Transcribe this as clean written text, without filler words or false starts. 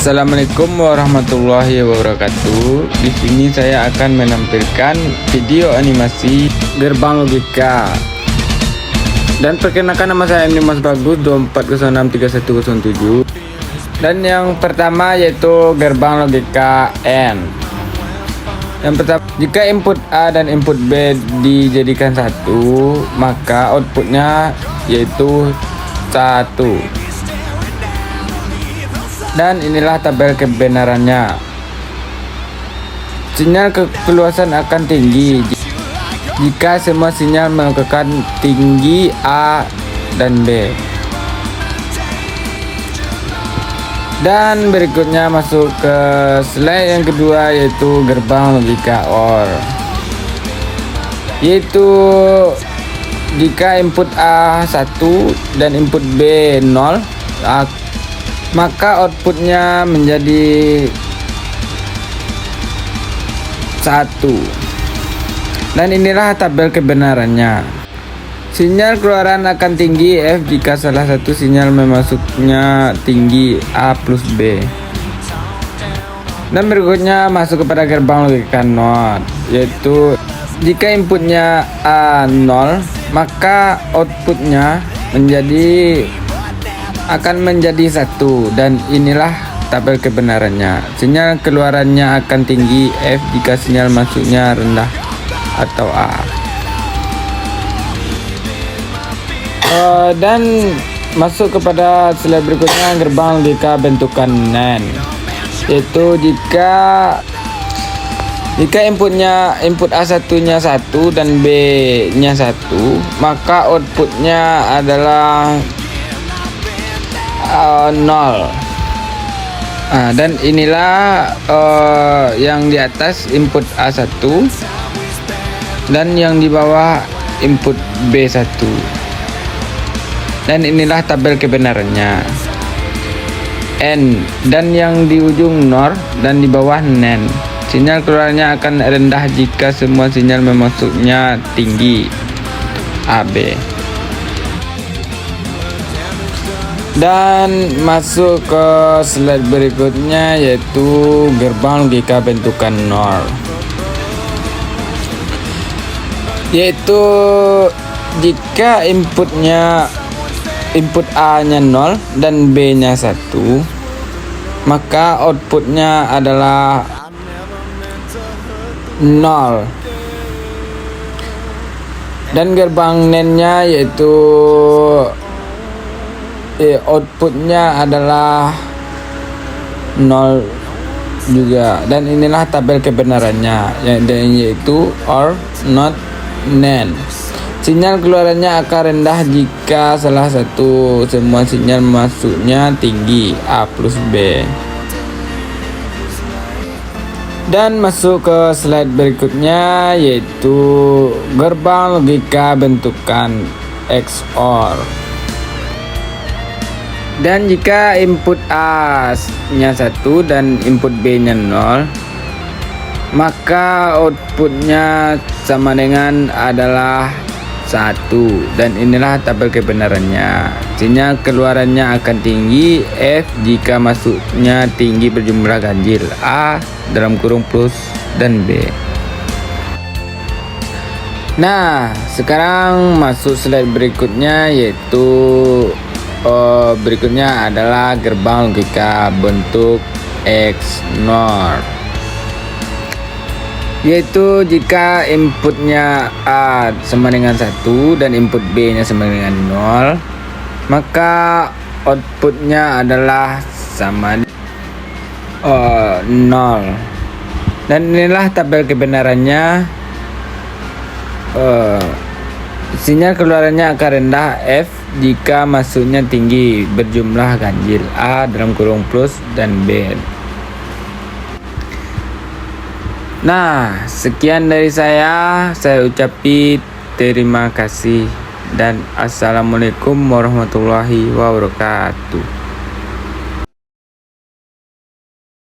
Assalamualaikum warahmatullahi wabarakatuh. Di sini saya akan menampilkan video animasi Gerbang Logika. Dan perkenalkan, nama saya Mas Bagus 24063107. Dan yang pertama yaitu Gerbang Logika N. Yang pertama, jika input A dan input B dijadikan satu, maka outputnya yaitu 1. Dan inilah tabel kebenarannya. Sinyal keluasan akan tinggi jika semua sinyal melakukan tinggi A dan B. Dan berikutnya masuk ke slide yang kedua yaitu gerbang logika OR. Yaitu jika input A 1 dan input B 0, maka outputnya menjadi 1. Dan inilah tabel kebenarannya. Sinyal keluaran akan tinggi F jika salah satu sinyal memasuknya tinggi A plus B. Dan berikutnya masuk kepada gerbang logika NOT, yaitu jika inputnya A 0, maka outputnya akan menjadi 1. Dan inilah tabel kebenarannya. Sinyal keluarannya akan tinggi F jika sinyal masuknya rendah atau A. Dan masuk kepada slide berikutnya, gerbang logika bentukan NAND, yaitu jika input A1 nya 1 dan B nya 1, maka outputnya adalah 0. Dan inilah yang di atas input A1 dan yang di bawah input B1. Dan inilah tabel kebenarannya. N, dan yang di ujung NOR dan di bawah NAND. Sinyal keluarnya akan rendah jika semua sinyal memasuknya tinggi AB. Dan masuk ke slide berikutnya yaitu gerbang logika bentukan NOR, yaitu jika input A nya 0 dan B nya 1, maka outputnya adalah 0. Dan gerbang NAND nya yaitu outputnya adalah 0 juga. Dan inilah tabel kebenarannya, yaitu OR NOT NAND. Sinyal keluarannya akan rendah jika salah satu semua sinyal masuknya tinggi A plus B. Dan masuk ke slide berikutnya yaitu gerbang logika bentukan XOR. Dan jika input A nya 1 dan input B nya 0, maka outputnya sama dengan adalah 1. Dan inilah tabel kebenarannya. Sinyal keluarannya akan tinggi F jika masuknya tinggi berjumlah ganjil A dalam kurung plus dan B. Nah, sekarang masuk slide berikutnya yaitu berikutnya adalah gerbang logika bentuk XNOR, yaitu jika inputnya A sama dengan 1 dan input B nya sama dengan 0, maka outputnya adalah sama 0. Dan inilah tabel kebenarannya. Sinyal keluarannya akan rendah F jika masuknya tinggi berjumlah ganjil A dalam kurung plus dan B. Nah, sekian dari saya ucapi terima kasih dan assalamualaikum warahmatullahi wabarakatuh.